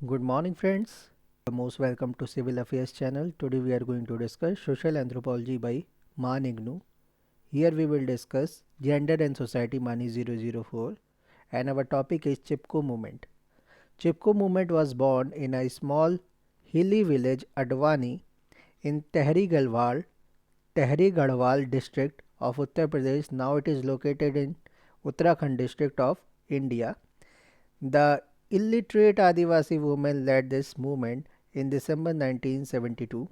Good morning, friends. You're most welcome to Civil Affairs channel. Today we are going to discuss social anthropology by Maan IGNOU. Here we will discuss gender and society mane004, and our topic is Chipko Movement. Chipko Movement was born in a small hilly village Advani in Tehri Garhwal district of Uttar Pradesh. Now it is located in Uttarakhand district of India. The illiterate Adivasi women led this movement in December 1972.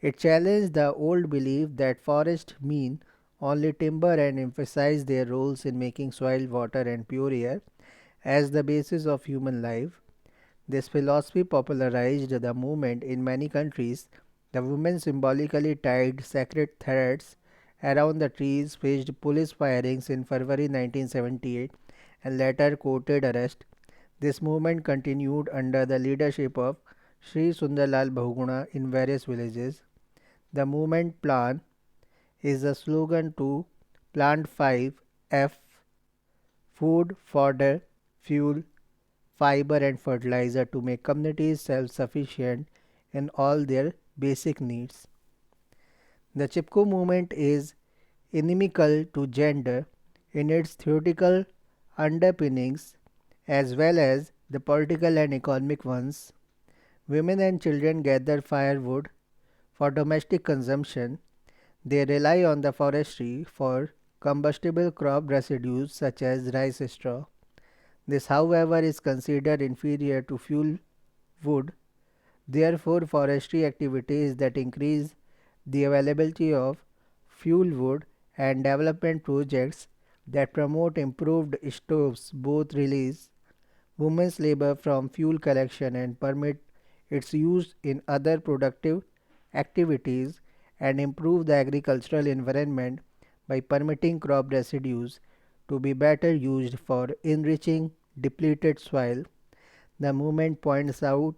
It challenged the old belief that forests mean only timber and emphasized their roles in making soil, water, and pure air as the basis of human life. This philosophy popularized the movement in many countries. The women symbolically tied sacred threads around the trees, faced police firings in February 1978, and later courted arrest. This movement continued under the leadership of Sri Sundarlal Bahuguna in various villages. The movement plan is a slogan to plant 5 F: food, fodder, fuel, fiber, and fertilizer to make communities self sufficient in all their basic needs. The Chipko movement is inimical to gender in its theoretical underpinnings as well as the political and economic ones. Women and children gather firewood for domestic consumption. They rely on the forestry for combustible crop residues such as rice straw. This, however, is considered inferior to fuel wood. Therefore, forestry activities that increase the availability of fuel wood and development projects that promote improved stoves both release women's labor from fuel collection and permit its use in other productive activities and improve the agricultural environment by permitting crop residues to be better used for enriching depleted soil. The movement points out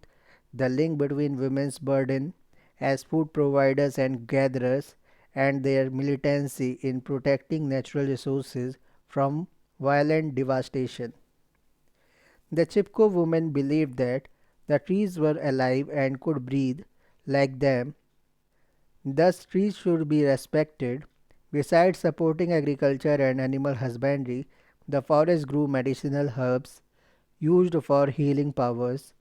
the link between women's burden as food providers and gatherers and their militancy in protecting natural resources from violent devastation. The Chipko women believed that the trees were alive and could breathe like them, thus, trees should be respected. Besides supporting agriculture and animal husbandry, the forest grew medicinal herbs used for healing powers.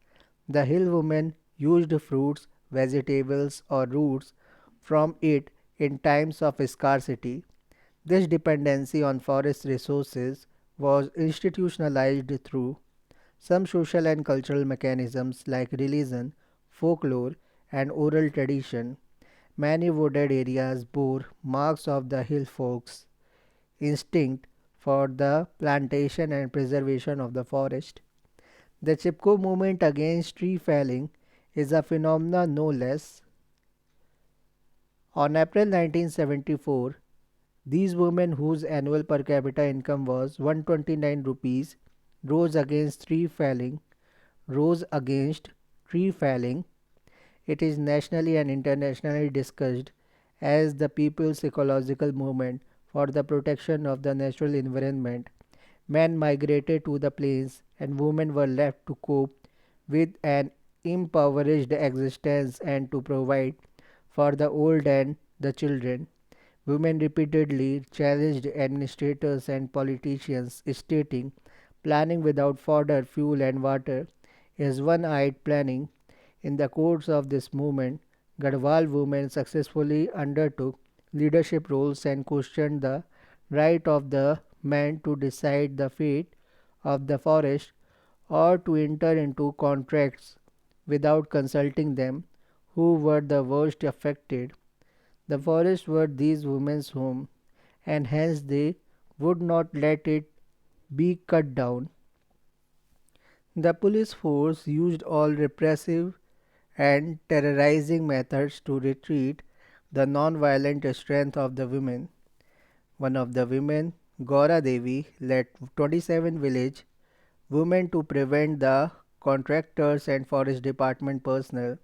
The hill women used fruits, vegetables, or roots from it in times of scarcity. This dependency on forest resources was institutionalized through some social and cultural mechanisms like religion, folklore, and oral tradition. Many wooded areas bore marks of the hill folks' instinct for the plantation and preservation of the forest. The Chipko movement against tree felling is a phenomenon no less. On April 1974, these women, whose annual per capita income was 129 rupees, rose against tree felling. Rose against tree felling. It is nationally and internationally discussed as the people's ecological movement for the protection of the natural environment. Men migrated to the plains and women were left to cope with an impoverished existence and to provide for the old and the children. Women repeatedly challenged administrators and politicians, stating planning without fodder, fuel, and water is one eyed planning. In the course of this movement, Garhwal women successfully undertook leadership roles and questioned the right of the men to decide the fate of the forest or to enter into contracts without consulting them, who were the worst affected. The forests were these women's home, and hence they would not let it be cut down. The police force used all repressive and terrorizing methods to retreat the non-violent strength of the women. One of the women, Gaura Devi, led 27 village women to prevent the contractors and forest department personnel,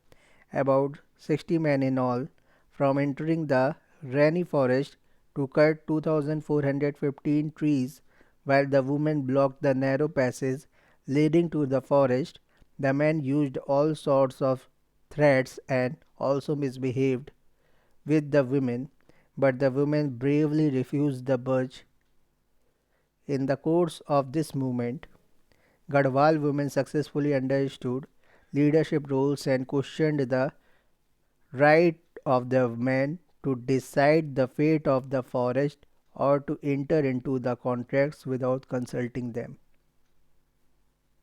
about 60 men in all, from entering the rainy forest to cut 2415 trees while the women blocked the narrow passage leading to the forest. The men used all sorts of threats and also misbehaved with the women, but the women bravely refused the budge. In the course of this movement, Gadwal women successfully understood leadership roles and questioned the right of the men to decide the fate of the forest or to enter into the contracts without consulting them.